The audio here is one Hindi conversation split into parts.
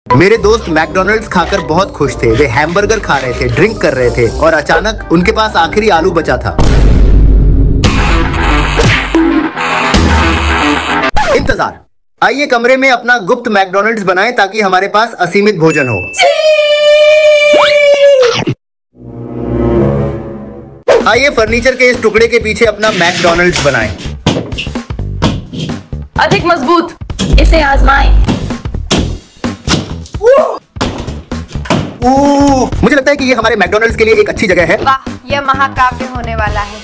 मेरे दोस्त मैकडॉनल्ड्स खाकर बहुत खुश थे। वे हैमबर्गर खा रहे थे, ड्रिंक कर रहे थे और अचानक उनके पास आखिरी आलू बचा था। इंतजार। आइए कमरे में अपना गुप्त मैकडॉनल्ड्स बनाएं ताकि हमारे पास असीमित भोजन हो। आइए फर्नीचर के इस टुकड़े के पीछे अपना मैकडॉनल्ड्स बनाएं। अधिक मजबूत, इसे आजमाएं। मुझे लगता है कि ये हमारे मैकडॉनल्ड्स के लिए एक अच्छी जगह है। वाह, यह महाकाव्य होने वाला है।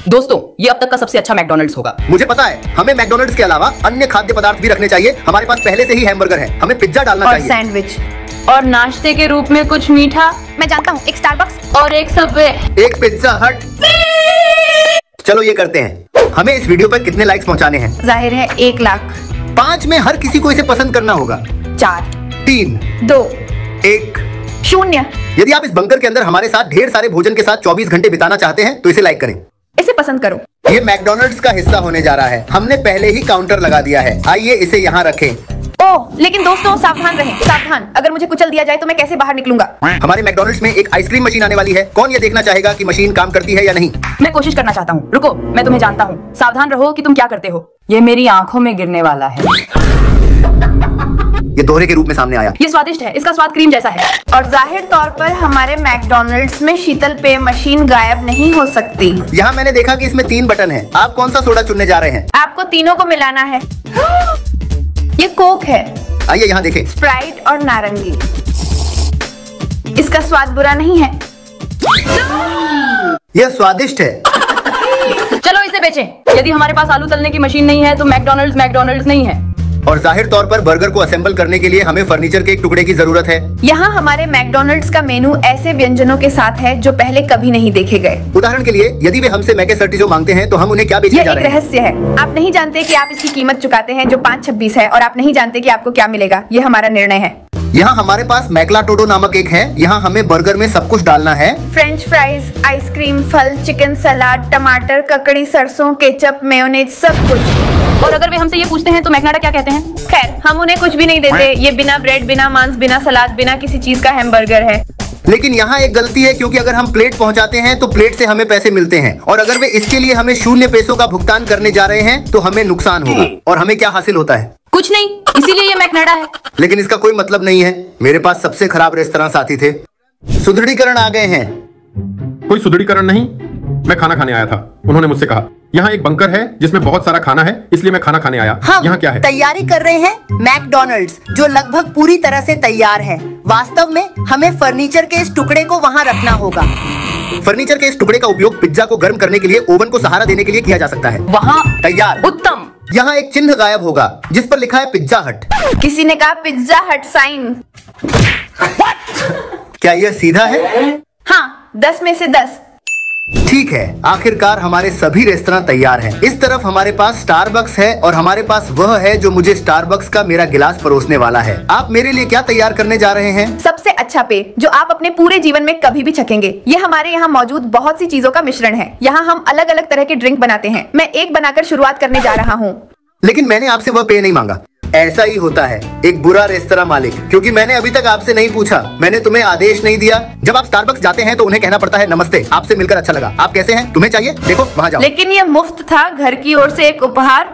दोस्तों, ये अब तक का सबसे अच्छा मैकडॉनल्ड्स होगा। मुझे पता है, हमें मैकडॉनल्ड्स के अलावा अन्य खाद्य पदार्थ भी रखने चाहिए। हमारे पास पहले से ही हैमबर्गर है, हमें पिज्जा डालना और चाहिए। सैंडविच और नाश्ते के रूप में कुछ मीठा। मैं जानता हूँ, एक स्टारबक्स और एक सबवे। एक पिज्जा हट। चलो ये करते हैं। हमें इस वीडियो पर कितने लाइक्स पहुंचाने हैं? जाहिर है 1 लाख। 5 में हर किसी को इसे पसंद करना होगा। 4 3 2 1 0। यदि आप इस बंकर के अंदर हमारे साथ ढेर सारे भोजन के साथ 24 घंटे बिताना चाहते हैं तो इसे लाइक करें। इसे पसंद करो। ये मैकडॉनल्ड्स का हिस्सा होने जा रहा है। हमने पहले ही काउंटर लगा दिया है। आइए इसे यहाँ रखें। ओह, लेकिन दोस्तों सावधान रहें, सावधान। अगर मुझे कुचल दिया जाए तो मैं कैसे बाहर निकलूंगा? हमारे मैकडॉनल्ड्स में एक आइसक्रीम मशीन आने वाली है। कौन ये देखना चाहेगा कि मशीन काम करती है या नहीं? मैं कोशिश करना चाहता हूँ। रुको, मैं तुम्हें जानता हूँ। सावधान रहो कि तुम क्या करते हो। ये मेरी आंखों में गिरने वाला है। ये दोहरे के रूप में सामने आया। ये स्वादिष्ट है, इसका स्वाद क्रीम जैसा है। और जाहिर तौर पर हमारे मैकडॉनल्ड्स में शीतल पेय मशीन गायब नहीं हो सकती। यहाँ मैंने देखा कि इसमें 3 बटन हैं। आप कौन सा सोडा चुनने जा रहे हैं? आपको तीनों को मिलाना है। ये कोक है। आइए यहाँ देखें। स्प्राइट और नारंगी। इसका स्वाद बुरा नहीं है। यह स्वादिष्ट है। चलो इसे बेचें। यदि हमारे पास आलू तलने की मशीन नहीं है तो मैकडॉनल्ड्स नहीं है। और जाहिर तौर पर बर्गर को असेंबल करने के लिए हमें फर्नीचर के एक टुकड़े की जरूरत है। यहाँ हमारे मैकडॉनल्ड्स का मेनू ऐसे व्यंजनों के साथ है जो पहले कभी नहीं देखे गए। उदाहरण के लिए, यदि वे हमसे मैके सर्टिजो मांगते हैं तो हम उन्हें क्या बेचने यह जा एक रहे हैं? रहस्य है। आप नहीं जानते कि आप इसकी कीमत चुकाते हैं जो 5.26 है, और आप नहीं जानते कि आपको क्या मिलेगा। ये हमारा निर्णय है। यहाँ हमारे पास मैक्लाटोडो नामक एक है। यहाँ हमें बर्गर में सब कुछ डालना है। फ्रेंच फ्राइज, आइसक्रीम, फल, चिकन सलाद, टमाटर, ककड़ी, सरसों, केचप, मेयोनेज, सब कुछ। और अगर वे हमसे ये पूछते हैं तो मैकनाडा क्या कहते हैं? खैर, हम उन्हें कुछ भी नहीं देते। ये बिना ब्रेड, बिना मांस, बिना सलाद, बिना किसी चीज का हैमबर्गर है। लेकिन यहाँ एक गलती है, क्योंकि अगर हम प्लेट पहुँचाते हैं तो प्लेट से हमें पैसे मिलते हैं, और अगर वे इसके लिए हमें 0 पैसों का भुगतान करने जा रहे हैं तो हमें नुकसान होगा। और हमें क्या हासिल होता है? कुछ नहीं, इसीलिए ये मैकनाडा है। लेकिन इसका कोई मतलब नहीं है। मेरे पास सबसे खराब रेस्तरां साथी थे। सुदृढ़ीकरण आ गए हैं। कोई सुदृढ़ीकरण नहीं, मैं खाना खाने आया था। उन्होंने मुझसे कहा यहाँ एक बंकर है जिसमें बहुत सारा खाना है, इसलिए मैं खाना खाने आया। यहाँ क्या है? तैयारी कर रहे हैं मैकडॉनल्ड्स, जो लगभग पूरी तरह से तैयार है। वास्तव में हमें फर्नीचर के इस टुकड़े को वहाँ रखना होगा। फर्नीचर के इस टुकड़े का उपयोग पिज्जा को गर्म करने के लिए ओवन को सहारा देने के लिए किया जा सकता है। वहाँ तैयार। उत्तम। यहाँ एक चिन्ह गायब होगा जिस पर लिखा है पिज्जा हट। किसी ने कहा पिज्जा हट साइन। क्या यह सीधा है? हाँ, 10 में से 10। ठीक है, आखिरकार हमारे सभी रेस्तरां तैयार हैं। इस तरफ हमारे पास स्टारबक्स है और हमारे पास वह है जो मुझे स्टारबक्स का मेरा गिलास परोसने वाला है। आप मेरे लिए क्या तैयार करने जा रहे हैं? सबसे अच्छा पेय जो आप अपने पूरे जीवन में कभी भी चखेंगे। ये हमारे यहाँ मौजूद बहुत सी चीजों का मिश्रण है। यहाँ हम अलग अलग तरह के ड्रिंक बनाते हैं। मैं एक बनाकर शुरुआत करने जा रहा हूँ। लेकिन मैंने आपसे वह पेय नहीं मांगा। ऐसा ही होता है एक बुरा रेस्तरां मालिक, क्योंकि मैंने अभी तक आपसे नहीं पूछा। मैंने तुम्हें आदेश नहीं दिया। जब आप स्टारबक्स जाते हैं तो उन्हें कहना पड़ता है नमस्ते, आपसे मिलकर अच्छा लगा, आप कैसे हैं, तुम्हें चाहिए, देखो वहाँ जाओ। लेकिन ये मुफ्त था, घर की ओर से एक उपहार।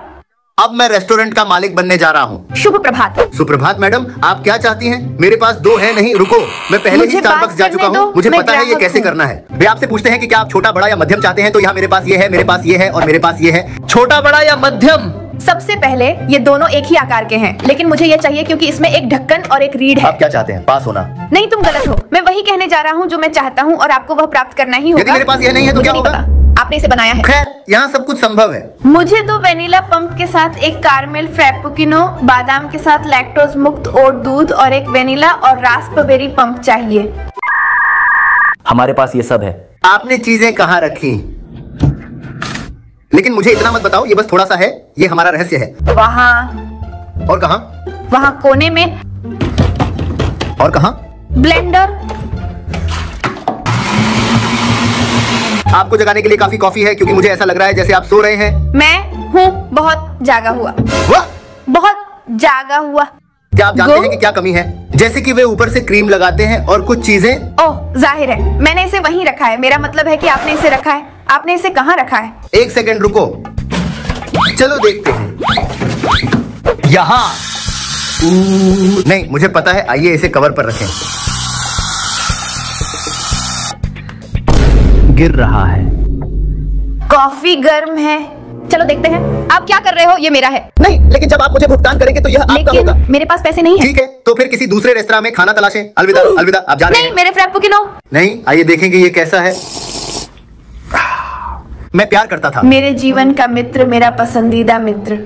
अब मैं रेस्टोरेंट का मालिक बनने जा रहा हूँ। शुभ प्रभात। सुप्रभात मैडम, आप क्या चाहती हैं? मेरे पास 2 है। नहीं रुको, मैं पहले ही स्टारबक्स जा चुका हूँ। मुझे पता है ये कैसे करना है। वे आपसे पूछते हैं कि क्या आप छोटा, बड़ा या मध्यम चाहते हैं, तो यहाँ मेरे पास ये है, मेरे पास ये है और मेरे पास ये है। छोटा, बड़ा या मध्यम? सबसे पहले ये दोनों एक ही आकार के हैं, लेकिन मुझे ये चाहिए क्योंकि इसमें एक ढक्कन और एक रीढ़ है। आप क्या चाहते हैं? पास होना? नहीं, तुम गलत हो। मैं वही कहने जा रहा हूँ जो मैं चाहता हूँ, और आपको वह प्राप्त करना ही होगा। यदि मेरे पास यह नहीं है तो क्या होगा? आपने इसे बनाया है। खैर, यहाँ सब कुछ संभव है। मुझे 2 वेनिला पंप के साथ एक कारमेल फ्रैपुचिनो, बादाम के साथ लैक्टोज मुक्त ओट दूध और एक वेनिला और रास्पबेरी पंप चाहिए। हमारे पास ये सब है। आपने चीजें कहाँ रखी? लेकिन मुझे इतना मत बताओ, ये बस थोड़ा सा है। ये हमारा रहस्य है। वहाँ। और कहाँ? वहाँ कोने में। और कहाँ? ब्लेंडर। आपको जगाने के लिए काफी कॉफी है, क्योंकि मुझे ऐसा लग रहा है जैसे आप सो रहे हैं। मैं हूँ बहुत जागा हुआ। वाह! बहुत जागा हुआ। क्या आप जानते हैं कि क्या कमी है? जैसे कि वे ऊपर से क्रीम लगाते हैं और कुछ चीजें। ओह, जाहिर है मैंने इसे वहीं रखा है। मेरा मतलब है कि आपने इसे रखा है। आपने इसे कहाँ रखा है? एक सेकंड रुको, चलो देखते हैं। यहाँ नहीं, मुझे पता है, आइए इसे कवर पर रखें। गिर रहा है। कॉफी गर्म है। चलो देखते हैं। आप क्या कर रहे हो? ये मेरा है। नहीं, लेकिन जब आप मुझे भुगतान करेंगे तो यह आपका लेकिन होगा। मेरे पास पैसे नहीं है। ठीक है, तो फिर किसी दूसरे रेस्तरां में खाना तलाशें। अलविदा, अलविदा, आप जा रहे नहीं, हैं। मेरे फ्रैप्पुकिनो। नहीं, आइए देखेंगे ये कैसा है। मैं प्यार करता था। मेरे जीवन का मित्र, मेरा पसंदीदा मित्र।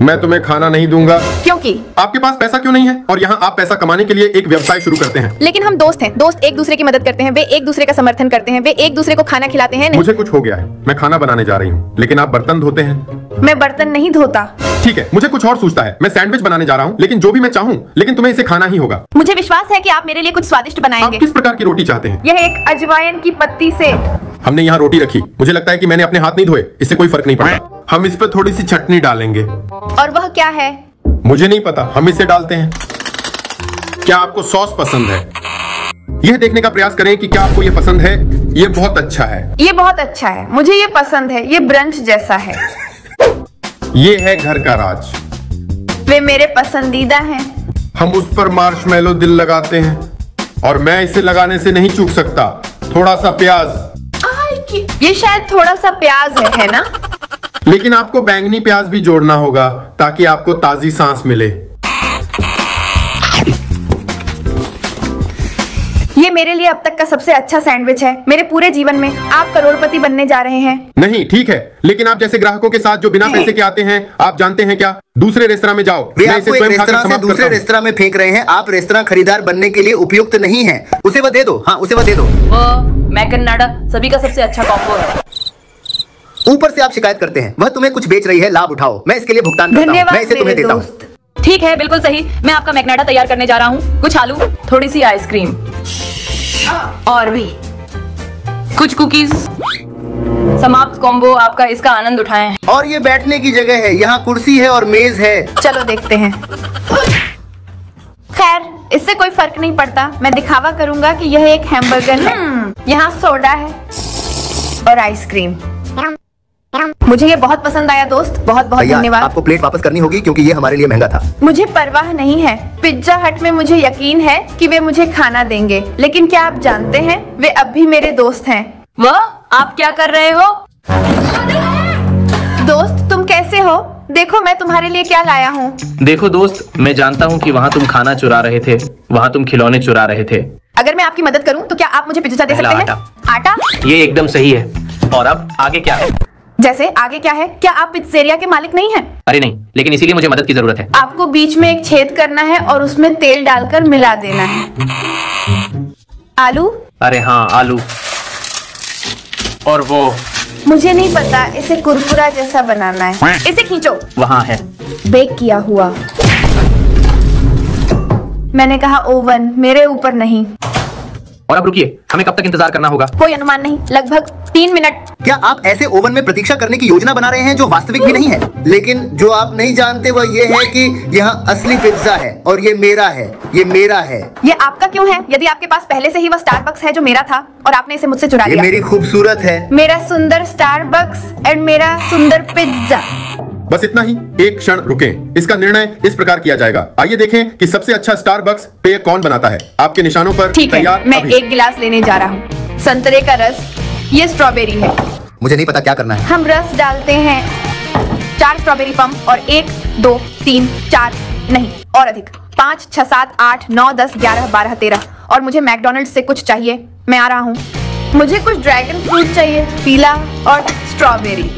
मैं तुम्हें खाना नहीं दूंगा। क्योंकि आपके पास पैसा क्यों नहीं है? और यहाँ आप पैसा कमाने के लिए एक व्यवसाय शुरू करते हैं। लेकिन हम दोस्त हैं। दोस्त एक दूसरे की मदद करते हैं। वे एक दूसरे का समर्थन करते हैं। वे एक दूसरे को खाना खिलाते हैं। मुझे कुछ हो गया है, मैं खाना बनाने जा रही हूँ, लेकिन आप बर्तन धोते हैं। मैं बर्तन नहीं धोता। ठीक है, मुझे कुछ और सूझता है। मैं सैंडविच बनाने जा रहा हूँ, लेकिन जो भी मैं चाहूँ, लेकिन तुम्हें इसे खाना ही होगा। मुझे विश्वास है कि आप मेरे लिए कुछ स्वादिष्ट आप बनाएंगे। किस प्रकार की रोटी चाहते हैं? यह एक अजवाइन की पत्ती से। हमने यहाँ रोटी रखी, मुझे लगता है कि मैंने अपने हाथ नहीं धोए, इससे कोई फर्क नहीं पड़ता। हम इस पर थोड़ी सी चटनी डालेंगे। और वह क्या है? मुझे नहीं पता, हम इसे डालते हैं। क्या आपको सॉस पसंद है? यह देखने का प्रयास करें कि क्या आपको यह पसंद है। यह बहुत अच्छा है। ये बहुत अच्छा है, मुझे ये पसंद है। ये ब्रंच जैसा है। ये है घर का राज। वे मेरे पसंदीदा हैं। हम उस पर मार्शमैलो दिल लगाते हैं, और मैं इसे लगाने से नहीं चूक सकता। थोड़ा सा प्याज। ये शायद थोड़ा सा प्याज है ना? लेकिन आपको बैंगनी प्याज भी जोड़ना होगा ताकि आपको ताजी सांस मिले। ये मेरे लिए अब तक का सबसे अच्छा सैंडविच है मेरे पूरे जीवन में। आप करोड़पति बनने जा रहे हैं। नहीं, ठीक है, लेकिन आप जैसे ग्राहकों के साथ जो बिना पैसे के आते हैं, आप जानते हैं क्या? दूसरे रेस्तरां में जाओ। वे मैं आपको इसे एक स्वयं खाकर रेस्तरां से समाप्त दूसरे करता हूं। रेस्तरां में फेंक रहे हैं। आप रेस्तरां खरीदार बनने के लिए उपयुक्त नहीं हैं। उसे वह दे दो। हाँ, उसे वह दे दो। वो मैकनाडा सभी का सबसे अच्छा कॉम्बो है। ऊपर से आप शिकायत करते हैं। वह तुम्हें कुछ बेच रही है, लाभ उठाओ। मैं इसके लिए भुगतान करता हूँ। धन्यवाद मैं इसे तुम्हें मेरे देता हूँ। दोस्त। ठीक है, बिल्कुल सही। मैं आपका मैकनाडा तैयार करने जा रहा हूँ। कुछ आलू, थोड़ी सी आइसक्रीम और भी कुछ कुकीज। समाप्त कॉम्बो आपका, इसका आनंद उठाएं। और ये बैठने की जगह है। यहाँ कुर्सी है और मेज है। चलो देखते हैं। खैर, इससे कोई फर्क नहीं पड़ता। मैं दिखावा करूंगा कि यह एक हैमबर्गर है। यहाँ सोडा है और आइसक्रीम। मुझे ये बहुत पसंद आया दोस्त। बहुत बहुत भैया, धन्यवाद। आपको प्लेट वापस करनी होगी क्योंकि ये हमारे लिए महंगा था। मुझे परवाह नहीं है। पिज्जा हट में मुझे यकीन है कि वे मुझे खाना देंगे, लेकिन क्या आप जानते हैं वे अब भी मेरे दोस्त हैं। वह आप क्या कर रहे हो? दोस्त, तुम कैसे हो? देखो मैं तुम्हारे लिए क्या लाया हूँ। देखो दोस्त, मैं जानता हूँ कि वहाँ तुम खाना चुरा रहे थे, वहाँ तुम खिलौने चुरा रहे थे। अगर मैं आपकी मदद करूँ तो क्या आप मुझे पिज्जा दे पहला सकते हैं? आटा? ये एकदम सही है। और अब आगे क्या है? जैसे आगे क्या है? क्या आप पिज्जेरिया के मालिक नहीं हैं? अरे नहीं, लेकिन इसीलिए मुझे मदद की जरूरत है। आपको बीच में एक छेद करना है और उसमें तेल डालकर मिला देना है। आलू? अरे हाँ, आलू। और वो मुझे नहीं पता, इसे कुरकुरा जैसा बनाना है। इसे खींचो। वहाँ है। बेक किया हुआ। मैंने कहा ओवन, मेरे ऊपर नहीं। और अब रुकिए, हमें कब तक इंतजार करना होगा? कोई अनुमान नहीं, लगभग 3 मिनट। क्या आप ऐसे ओवन में प्रतीक्षा करने की योजना बना रहे हैं जो वास्तविक भी नहीं है? लेकिन जो आप नहीं जानते वह ये है कि यहाँ असली पिज्जा है और ये मेरा है। ये मेरा है। ये आपका क्यों है? यदि आपके पास पहले से ही वह स्टारबक्स है जो मेरा था और आपने इसे मुझसे चुरा ये लिया। मेरी खूबसूरत है। मेरा सुंदर स्टारबक्स एंड मेरा सुंदर पिज्जा। बस इतना ही। एक क्षण रुकें। इसका निर्णय इस प्रकार किया जाएगा। आइए देखें कि सबसे अच्छा स्टारबक्स पेय कौन बनाता है। आपके निशानों पर ठीक तैयार। है, मैं अभी। एक गिलास लेने जा रहा हूँ। संतरे का रस, ये स्ट्रॉबेरी है। मुझे नहीं पता क्या करना है। हम रस डालते हैं। 4 स्ट्रॉबेरी पंप और 1 2 3 4 नहीं और अधिक 5 6 7 8 9 10 11 12 13। और मुझे मैकडॉनल्ड्स से कुछ चाहिए। मैं आ रहा हूँ। मुझे कुछ ड्रैगन फ्रूट चाहिए, पीला और स्ट्रॉबेरी।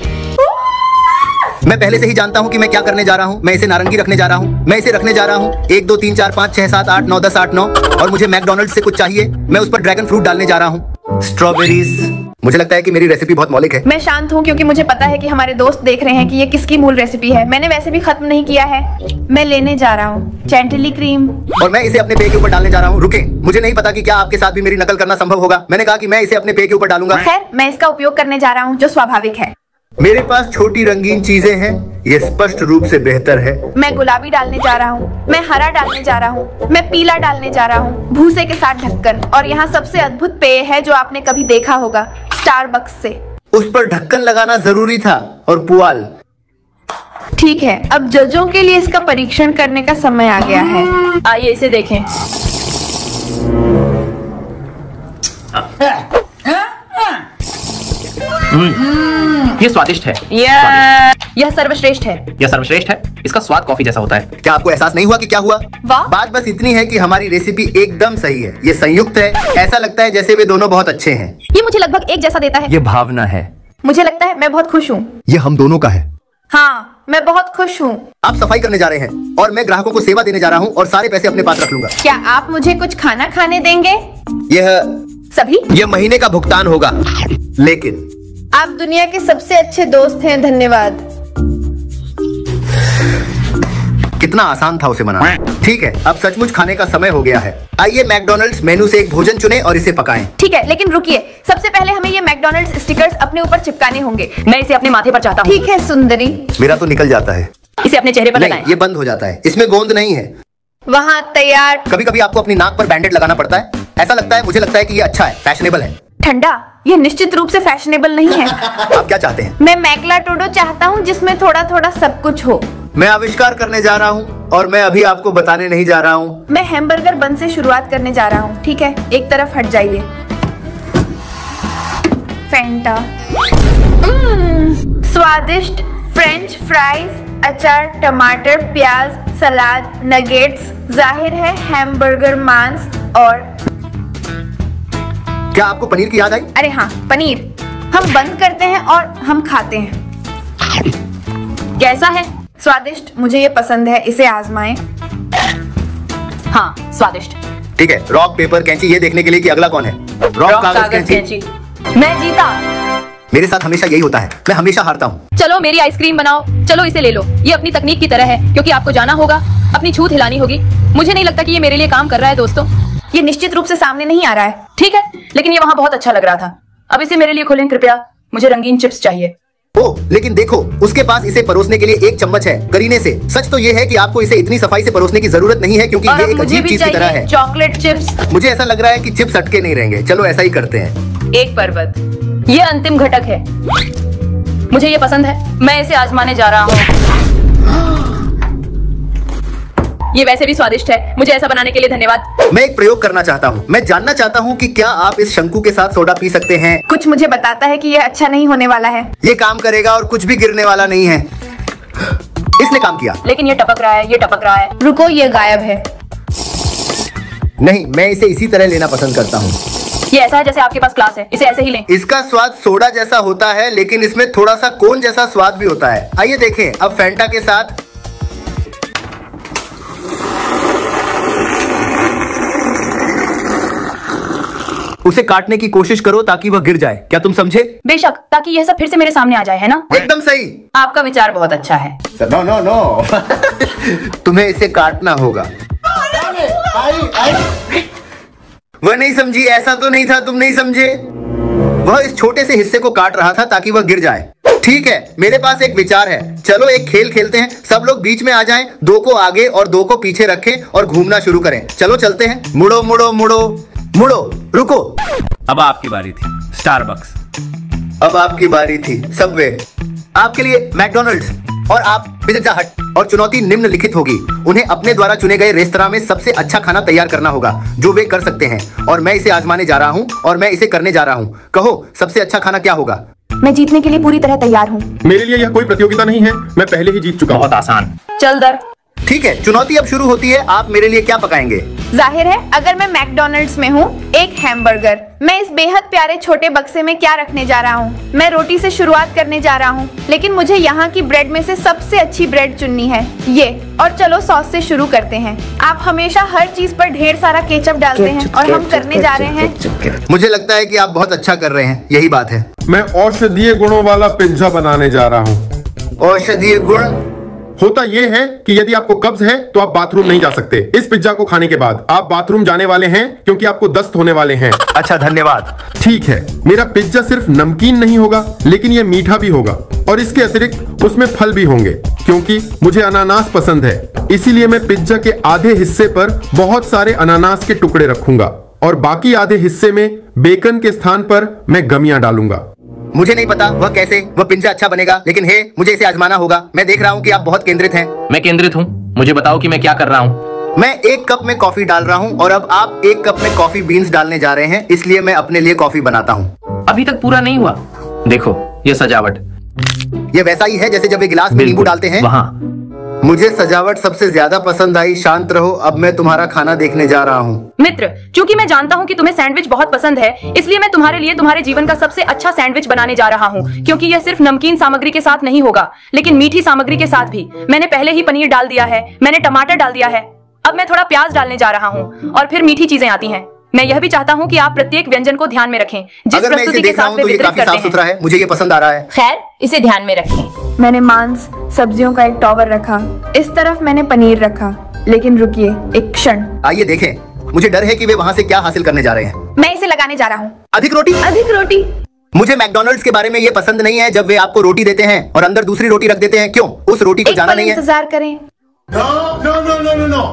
मैं पहले से ही जानता हूँ कि मैं क्या करने जा रहा हूँ। मैं इसे नारंगी रखने जा रहा हूँ। मैं इसे रखने जा रहा हूँ। 1 2 3 4 5 6 7 8 9 10 8 9। और मुझे मैकडॉनल्ड्स से कुछ चाहिए। मैं उस पर ड्रैगन फ्रूट डालने जा रहा हूँ। स्ट्रॉबेरीज। मुझे लगता है कि मेरी रेसिपी बहुत मौलिक है। मैं शांत हूँ क्योंकि मुझे पता है कि हमारे दोस्त देख रहे हैं कि ये किसकी मूल रेसिपी है। मैंने वैसे भी खत्म नहीं किया है। मैं लेने जा रहा हूँ चैंटिली क्रीम। और मैं इसे अपने पेय के ऊपर डालने जा रहा हूँ। रुके, मुझे नहीं पता कि क्या आपके साथ भी मेरी नकल करना संभव होगा। मैंने कहा कि मैं इसे अपने पेय के ऊपर डालूंगा। खैर, मैं इसका उपयोग करने जा रहा हूँ जो स्वाभाविक है। मेरे पास छोटी रंगीन चीजें हैं, ये स्पष्ट रूप से बेहतर है। मैं गुलाबी डालने जा रहा हूँ, मैं हरा डालने जा रहा हूँ, मैं पीला डालने जा रहा हूँ, भूसे के साथ ढक्कन। और यहाँ सबसे अद्भुत पेय है जो आपने कभी देखा होगा, स्टारबक्स से। उस पर ढक्कन लगाना जरूरी था और पुआल। ठीक है, अब जजों के लिए इसका परीक्षण करने का समय आ गया है। आइए इसे देखें। ये स्वादिष्ट है। यह सर्वश्रेष्ठ है। यह सर्वश्रेष्ठ है। इसका स्वाद कॉफी जैसा होता है। क्या आपको एहसास नहीं हुआ कि क्या हुआ? वाह। बात बस इतनी है कि हमारी रेसिपी एकदम सही है। ये संयुक्त है, ऐसा लगता है जैसे वे दोनों बहुत अच्छे हैं। ये मुझे लगभग एक जैसा देता है। ये भावना है। मुझे लगता है मैं बहुत खुश हूँ। ये हम दोनों का है। हाँ, मैं बहुत खुश हूँ। आप सफाई करने जा रहे हैं और मैं ग्राहकों को सेवा देने जा रहा हूँ और सारे पैसे अपने पास रख लूंगा। क्या आप मुझे कुछ खाना खाने देंगे? यह सभी? महीने का भुगतान होगा, लेकिन आप दुनिया के सबसे अच्छे दोस्त हैं, धन्यवाद। कितना आसान था उसे मनाना। ठीक है, अब सचमुच खाने का समय हो गया है। आइए मैकडॉनल्ड्स मेनू से एक भोजन चुनें और इसे पकाएं। ठीक है, लेकिन रुकिए, सबसे पहले हमें ये मैकडॉनल्ड्स स्टिकर्स अपने ऊपर चिपकाने होंगे। मैं इसे अपने माथे पर चाहता हूँ। ठीक है सुंदरी। मेरा तो निकल जाता है। इसे अपने चेहरे पर नहीं, लगाएं। ये बंद हो जाता है, इसमें गोंद नहीं है। वहाँ तैयार। कभी कभी आपको अपनी नाक पर बैंडेड लगाना पड़ता है। ऐसा लगता है, मुझे लगता है कि ये अच्छा है, फैशनेबल है। ठंडा, ये निश्चित रूप से फैशनेबल नहीं है। आप क्या चाहते हैं? मैं मैकलाटोडो चाहता हूँ जिसमें थोड़ा थोड़ा सब कुछ हो। मैं आविष्कार करने जा रहा हूँ और मैं अभी आपको बताने नहीं जा रहा हूँ। मैं हैमबर्गर बन से शुरुआत करने जा रहा हूँ। ठीक है, एक तरफ हट जाइए। फैंटा। स्वादिष्ट फ्रेंच फ्राइज, अचार, टमाटर, प्याज, सलाद, नगेट्स, जाहिर है हैमबर्गर मांस। और क्या आपको पनीर की याद आई? अरे हाँ, पनीर। हम बंद करते हैं और हम खाते हैं। कैसा है? स्वादिष्ट, मुझे ये पसंद है, इसे आजमाएं। हाँ, स्वादिष्ट। ठीक है, रॉक पेपर कैंची, ये देखने के लिए कि अगला कौन है। रॉक कागज कैंची। मैं जीता। मेरे साथ हमेशा यही होता है, मैं हमेशा हारता हूँ। चलो मेरी आइसक्रीम बनाओ। चलो इसे ले लो। ये अपनी तकनीक की तरह है, क्योंकि आपको जाना होगा, अपनी छूत हिलानी होगी। मुझे नहीं लगता कि ये मेरे लिए काम कर रहा है दोस्तों। ये निश्चित रूप से सामने नहीं आ रहा है। ठीक है, लेकिन ये वहाँ बहुत अच्छा लग रहा था। अब इसे मेरे लिए खोलें कृपया। मुझे रंगीन चिप्स चाहिए। ओह, लेकिन देखो, उसके पास इसे परोसने के लिए एक चम्मच है, करीने से। सच तो ये है कि आपको इसे इतनी सफाई से परोसने की जरूरत नहीं है, क्योंकि और ये एक मुझे अजीब भी चीज की तरह है। Chocolate chips. मुझे ऐसा लग रहा है कि चिप्स अटके नहीं रहेंगे। चलो ऐसा ही करते हैं। एक पर्वत। ये अंतिम घटक है। मुझे ये पसंद है, मैं इसे आजमाने जा रहा हूँ। ये वैसे भी स्वादिष्ट है। मुझे ऐसा बनाने के लिए धन्यवाद। मैं एक प्रयोग करना चाहता हूँ। मैं जानना चाहता हूँ कि क्या आप इस शंकु के साथ सोडा पी सकते हैं? कुछ मुझे बताता है कि यह अच्छा नहीं होने वाला है। ये काम करेगा और कुछ भी गिरने वाला नहीं है। इसने काम किया। लेकिन ये टपक रहा है, ये टपक रहा है। रुको, ये गायब है। नहीं, मैं इसे इसी तरह लेना पसंद करता हूँ। ये ऐसा है जैसे आपके पास क्लास है। इसे ऐसे ही लें। इसका स्वाद सोडा जैसा होता है, लेकिन इसमें थोड़ा सा कोन जैसा स्वाद भी होता है। आइए देखें अब फैंटा के साथ। उसे काटने की कोशिश करो ताकि वह गिर जाए। क्या तुम समझे? बेशक, ताकि यह सब फिर से मेरे सामने आ जाए, है ना? एकदम सही। आपका विचार बहुत अच्छा है। नो नो नो तुम्हें इसे काटना होगा। वह नहीं समझी। ऐसा तो नहीं था, तुम नहीं समझे। वह इस छोटे से हिस्से को काट रहा था ताकि वह गिर जाए। ठीक है, मेरे पास एक विचार है। चलो एक खेल खेलते हैं। सब लोग बीच में आ जाएं, दो को आगे और दो को पीछे रखें और घूमना शुरू करें। चलो चलते हैं। मुड़ो मुड़ो मुड़ो मुड़ो। रुको, अब आपकी बारी थी। स्टारबक्स। अब आपकी बारी थी। सबवे। आपके लिए मैकडॉनल्ड्स और आप पिज़्ज़ा हट। और चुनौती निम्नलिखित होगी। उन्हें अपने द्वारा चुने गए रेस्तरां में सबसे अच्छा खाना तैयार करना होगा जो वे कर सकते हैं। और मैं इसे आजमाने जा रहा हूँ और मैं इसे करने जा रहा हूँ। कहो, सबसे अच्छा खाना क्या होगा? मैं जीतने के लिए पूरी तरह तैयार हूँ। मेरे लिए यह कोई प्रतियोगिता नहीं है, मैं पहले ही जीत चुका हूँ। बहुत आसान। चल दर। ठीक है, चुनौती अब शुरू होती है। आप मेरे लिए क्या पकाएंगे? जाहिर है, अगर मैं मैकडॉनल्ड्स में हूँ, एक हैमबर्गर। मैं इस बेहद प्यारे छोटे बक्से में क्या रखने जा रहा हूँ? मैं रोटी से शुरुआत करने जा रहा हूँ, लेकिन मुझे यहाँ की ब्रेड में से सबसे अच्छी ब्रेड चुननी है। ये। और चलो सॉस से शुरू करते हैं। आप हमेशा हर चीज पर ढेर सारा केचप डालते हैं और हम करने जा रहे हैं। मुझे लगता है कि आप बहुत अच्छा कर रहे हैं। यही बात है। मैं औषधीय गुणों वाला पिज्जा बनाने जा रहा हूँ। औषधीय गुण? होता यह है कि यदि आपको कब्ज है तो आप बाथरूम नहीं जा सकते। इस पिज्जा को खाने के बाद आप बाथरूम जाने वाले हैं क्योंकि आपको दस्त होने वाले हैं। अच्छा, धन्यवाद। ठीक है, मेरा पिज्जा सिर्फ नमकीन नहीं होगा लेकिन यह मीठा भी होगा और इसके अतिरिक्त उसमें फल भी होंगे क्योंकि मुझे अनानास पसंद है। इसीलिए मैं पिज्जा के आधे हिस्से पर बहुत सारे अनानास के टुकड़े रखूंगा और बाकी आधे हिस्से में बेकन के स्थान पर मैं गमियां डालूंगा। मुझे नहीं पता वह कैसे वह पिज्जा अच्छा बनेगा, लेकिन हे, मुझे इसे आजमाना होगा। मैं देख रहा हूँ कि आप बहुत केंद्रित हैं। मैं केंद्रित हूँ, मुझे बताओ कि मैं क्या कर रहा हूँ। मैं 1 कप में कॉफी डाल रहा हूँ और अब आप 1 कप में कॉफी बीन्स डालने जा रहे हैं, इसलिए मैं अपने लिए कॉफी बनाता हूँ। अभी तक पूरा नहीं हुआ। देखो ये सजावट, ये वैसा ही है जैसे जब एक गिलास में नींबू बिल्कुल, डालते हैं। वहाँ। मुझे सजावट सबसे ज्यादा पसंद आई। शांत रहो, अब मैं तुम्हारा खाना देखने जा रहा हूँ। मित्र, चूंकि मैं जानता हूँ कि तुम्हें सैंडविच बहुत पसंद है, इसलिए मैं तुम्हारे लिए तुम्हारे जीवन का सबसे अच्छा सैंडविच बनाने जा रहा हूँ, क्योंकि यह सिर्फ नमकीन सामग्री के साथ नहीं होगा, लेकिन मीठी सामग्री के साथ भी। मैंने पहले ही पनीर डाल दिया है, मैंने टमाटर डाल दिया है, अब मैं थोड़ा प्याज डालने जा रहा हूँ और फिर मीठी चीजें आती हैं। मैं यह भी चाहता हूँ कि आप प्रत्येक व्यंजन को ध्यान में रखें जिस अगर मैं इसे प्रस्तुति के देख रहा साथ हूँ वे तो ये वितरित काफी करते साफ हैं। सुथरा है, मुझे ये पसंद आ रहा है। खैर, इसे ध्यान में रखें। मैंने मांस सब्जियों का एक टॉवर रखा, इस तरफ मैंने पनीर रखा, लेकिन रुकिए एक क्षण। आइए देखें, मुझे डर है कि वे वहाँ से क्या हासिल करने जा रहे हैं। मैं इसे लगाने जा रहा हूँ। अधिक रोटी। अधिक रोटी। मुझे मैकडॉनल्ड्स के बारे में ये पसंद नहीं है जब वे आपको रोटी देते हैं और अंदर दूसरी रोटी रख देते हैं। क्यों? उस रोटी को एक जाना पल नहीं है। इंतजार करें।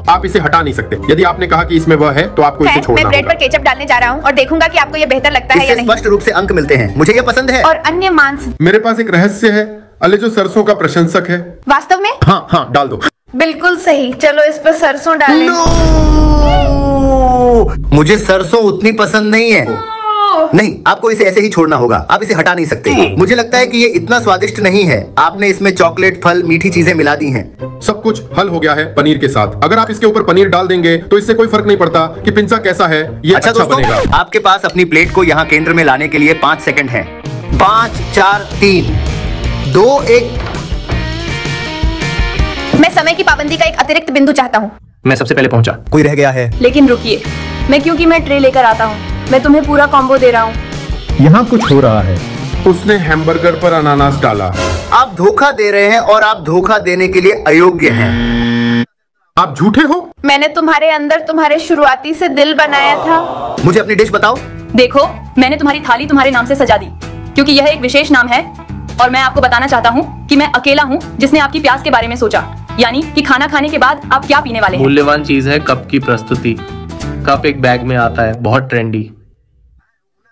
आप इसे हटा नहीं सकते। यदि आपने कहा कि इसमें वह है तो आपको इसे खैर, छोड़ना मैं ब्रेड होगा। पर केचप डालने जा रहा हूँ और देखूंगा कि आपको ये बेहतर लगता है या इससे नहीं। स्पष्ट रूप से अंक मिलते हैं। मुझे ये पसंद है। और अन्य मांस मेरे पास एक रहस्य है। अलेजो सरसों का प्रशंसक है। वास्तव में? हाँ हाँ, डाल दो। बिल्कुल सही। चलो इस पर सरसों डालें। मुझे सरसों उतनी पसंद नहीं है। नहीं, आपको इसे ऐसे ही छोड़ना होगा, आप इसे हटा नहीं सकते। मुझे लगता है कि ये इतना स्वादिष्ट नहीं है। आपने इसमें चॉकलेट, फल, मीठी चीजें मिला दी हैं। सब कुछ हल हो गया है पनीर के साथ। अगर आप इसके ऊपर पनीर डाल देंगे तो इससे कोई फर्क नहीं पड़ता कि पिज्जा कैसा है, ये अच्छा दोस्तों, बनेगा। आपके पास अपनी प्लेट को यहाँ केंद्र में लाने के लिए 5 सेकंड है। 5, 4, 3, 2, 1। मैं समय की पाबंदी का एक अतिरिक्त बिंदु चाहता हूँ। मैं सबसे पहले पहुंचा। कोई रह गया है? लेकिन रुकिए, क्योंकि मैं ट्रे लेकर आता हूँ, मैं तुम्हें पूरा कॉम्बो दे रहा हूँ। यहाँ कुछ हो रहा है। उसने हैमबर्गर पर अनानास डाला। आप धोखा दे रहे हैं और आप धोखा देने के लिए अयोग्य हैं। आप झूठे हो। मैंने तुम्हारे अंदर तुम्हारे शुरुआती से दिल बनाया था। मुझे अपनी डिश बताओ। देखो, मैंने तुम्हारी थाली तुम्हारे नाम से सजा दी, क्योंकि यह एक विशेष नाम है और मैं आपको बताना चाहता हूँ कि मैं अकेला हूँ जिसने आपकी प्यास के बारे में सोचा, यानी कि खाना खाने के बाद आप क्या पीने वाले हैं। मूल्यवान चीज है कप की प्रस्तुति। कप एक बैग में आता है, बहुत ट्रेंडी।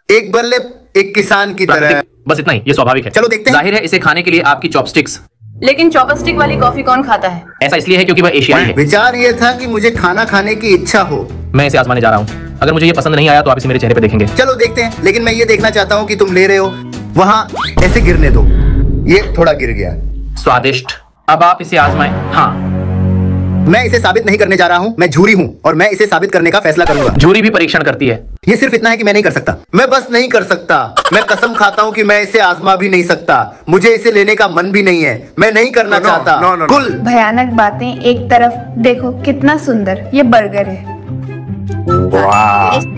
एक बल्ले एक किसान की तरह। बस इतना ही, ये स्वाभाविक है। चलो देखते हैं। जाहिर है इसे खाने के लिए आपकी चॉपस्टिक्स। लेकिन चॉपस्टिक वाली कॉफी कौन खाता है? ऐसा इसलिए है क्योंकि वह एशियाई है। विचार ये था कि मुझे खाना खाने की इच्छा हो। मैं इसे आजमाने जा रहा हूँ। अगर मुझे ये पसंद नहीं आया तो आप इसे मेरे चेहरे पे देखेंगे। चलो देखते हैं, लेकिन मैं ये देखना चाहता हूँ कि तुम ले रहे हो। वहाँ ऐसे गिरने दो। ये थोड़ा गिर गया। स्वादिष्ट। अब आप इसे आजमाएं। हाँ, मैं इसे साबित नहीं करने जा रहा हूँ। मैं झूरी हूँ और मैं इसे साबित करने का फैसला करूंगा। जूरी भी परीक्षण करती है। ये सिर्फ इतना है कि मैं नहीं कर सकता। मैं बस नहीं कर सकता। मैं कसम खाता हूँ कि मैं इसे आजमा भी नहीं सकता। मुझे इसे लेने का मन भी नहीं है। मैं नहीं करना चाहता। कुल भयानक बातें एक तरफ, देखो कितना सुंदर ये बर्गर है।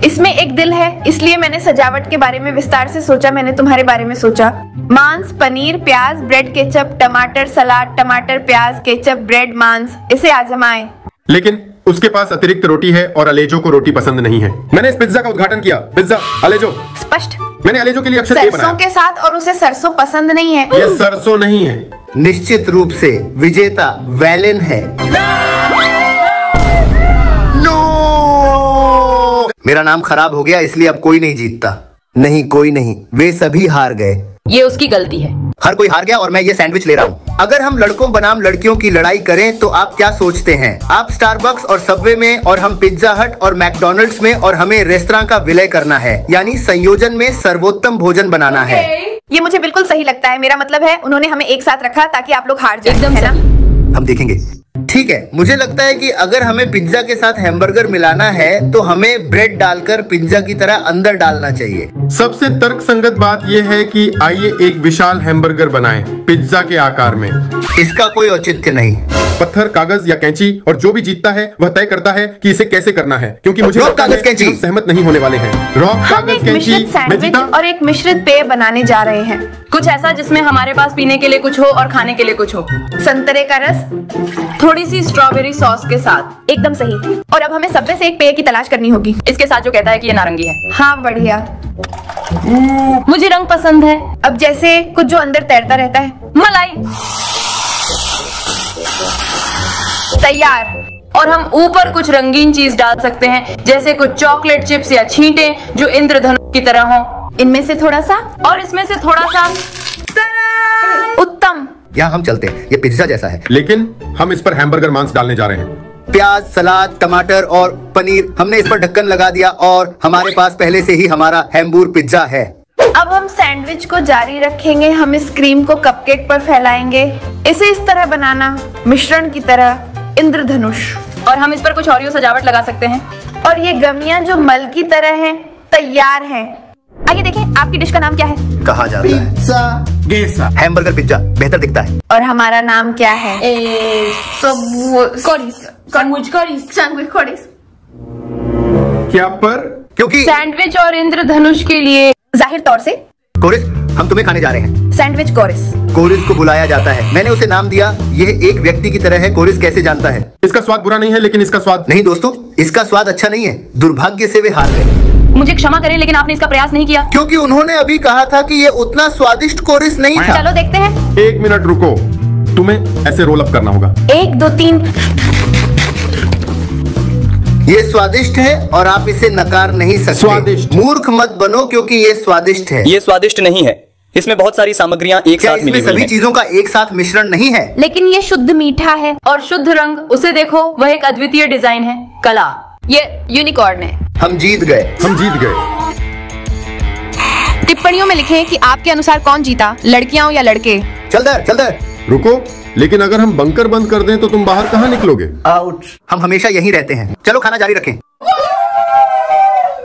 इसमें एक दिल है, इसलिए मैंने सजावट के बारे में विस्तार से सोचा। मैंने तुम्हारे बारे में सोचा। मांस, पनीर, प्याज, ब्रेड, केचप, टमाटर, सलाद, टमाटर, प्याज, केचप, ब्रेड, मांस। इसे आजमाएं। लेकिन उसके पास अतिरिक्त रोटी है और अलेजो को रोटी पसंद नहीं है। मैंने इस पिज्जा का उद्घाटन किया। पिज्जा अलेजो। स्पष्ट। मैंने अलेजो के लिए अक्षर ए सरसों बनाया। के साथ, और उसे सरसों पसंद नहीं है। यह सरसों नहीं है। निश्चित रूप से विजेता वैलेन है। मेरा नाम खराब हो गया, इसलिए अब कोई नहीं जीतता। नहीं, कोई नहीं, वे सभी हार गए। ये उसकी गलती है। हर कोई हार गया और मैं ये सैंडविच ले रहा हूँ। अगर हम लड़कों बनाम लड़कियों की लड़ाई करें तो आप क्या सोचते हैं? आप स्टारबक्स और सबवे में और हम पिज्जा हट और मैकडॉनल्ड्स में, और हमें रेस्तरां का विलय करना है, यानी संयोजन में सर्वोत्तम भोजन बनाना है। ये मुझे बिल्कुल सही लगता है। मेरा मतलब है उन्होंने हमें एक साथ रखा ताकि आप लोग हार जाएं, एकदम है ना? हम देखेंगे। ठीक है, मुझे लगता है कि अगर हमें पिज्जा के साथ हैमबर्गर मिलाना है तो हमें ब्रेड डालकर पिज्जा की तरह अंदर डालना चाहिए। सबसे तर्कसंगत बात यह है कि आइए एक विशाल हैमबर्गर बनाएं पिज्जा के आकार में। इसका कोई औचित्य नहीं। पत्थर, कागज या कैंची, और जो भी जीतता है वह तय करता है कि इसे कैसे करना है, क्योंकि मुझे रॉक, लगता कागज, है कैंची। कि हम सहमत नहीं होने वाले हैं। रॉक, हम कागज, एक कैंची। मिश्रित मैं सैंडविच जीता। और एक मिश्रित पेय बनाने जा रहे हैं। कुछ ऐसा जिसमें हमारे पास पीने के लिए कुछ हो और खाने के लिए कुछ हो। संतरे का रस, थोड़ी सी स्ट्रॉबेरी सॉस के साथ। एकदम सही। और अब हमें सबसे से एक पेय की तलाश करनी होगी। इसके साथ जो कहता है कि ये नारंगी है। हाँ बढ़िया। मुझे रंग पसंद है। अब जैसे कुछ जो अंदर तैरता रहता है। मलाई। तैयार। और हम ऊपर कुछ रंगीन चीज डाल सकते हैं, जैसे कुछ चॉकलेट चिप्स या छींटे जो इंद्रधनुष की तरह हो। इनमें से थोड़ा सा और इसमें से थोड़ा सा। उत्तम। यहाँ हम चलते हैं, ये पिज्जा जैसा है। लेकिन हम इस पर हैमबर्गर मांस डालने जा रहे हैं। प्याज, सलाद, टमाटर और पनीर। हमने इस पर ढक्कन लगा दिया और हमारे पास पहले से ही हमारा हैम्बूर पिज्जा है। अब हम सैंडविच को जारी रखेंगे। हम इस क्रीम को कपकेक पर फैलाएंगे। इसे इस तरह बनाना, मिश्रण की तरह, इंद्रधनुष। और हम इस पर कुछ ओरियो सजावट लगा सकते हैं। और ये गमियां जो मल की तरह हैं, तैयार हैं। आइए देखें आपकी डिश का नाम क्या है। कहा जाता है पिज्जा गेसा। हैमबर्गर पिज्जा बेहतर दिखता है। और हमारा नाम क्या है। क्या पर? क्योंकि सैंडविच और इंद्रधनुष के लिए जाहिर तौर से कोरिस, हम तुम्हें खाने जा रहे हैं। सैंडविच कोरिस। कोरिस को बुलाया जाता है। मैंने उसे नाम दिया। यह एक व्यक्ति की तरह है। कोरिस कैसे जानता है? इसका स्वाद बुरा नहीं है, लेकिन इसका स्वाद नहीं दोस्तों, इसका स्वाद अच्छा नहीं है। दुर्भाग्य से वे हार गए। मुझे क्षमा करें, लेकिन आपने इसका प्रयास नहीं किया। क्योंकि उन्होंने अभी कहा था कि ये उतना स्वादिष्ट कोरिस नहीं था। चलो देखते हैं। 1 मिनट रुको, तुम्हें ऐसे रोल अप करना होगा। 1 2 3। ये स्वादिष्ट है और आप इसे नकार नहीं सकते। स्वादिष्ट। मूर्ख मत बनो, क्योंकि ये स्वादिष्ट है। ये स्वादिष्ट नहीं है। इसमें बहुत सारी सामग्रियां एक क्या साथ इसमें मिली हुई सभी हैं। चीजों का एक साथ मिश्रण नहीं है? लेकिन ये शुद्ध मीठा है। और शुद्ध रंग, उसे देखो, वह एक अद्वितीय डिजाइन है। कला। ये यूनिकॉर्न है। हम जीत गए। हम जीत गए। टिप्पणियों में लिखें कि आपके अनुसार कौन जीता, लड़कियां या लड़के। चल दर, चल दर। रुको, लेकिन अगर हम बंकर बंद कर दें तो तुम बाहर कहाँ निकलोगे? आउट। हम हमेशा यहीं रहते हैं। चलो खाना जारी रखें।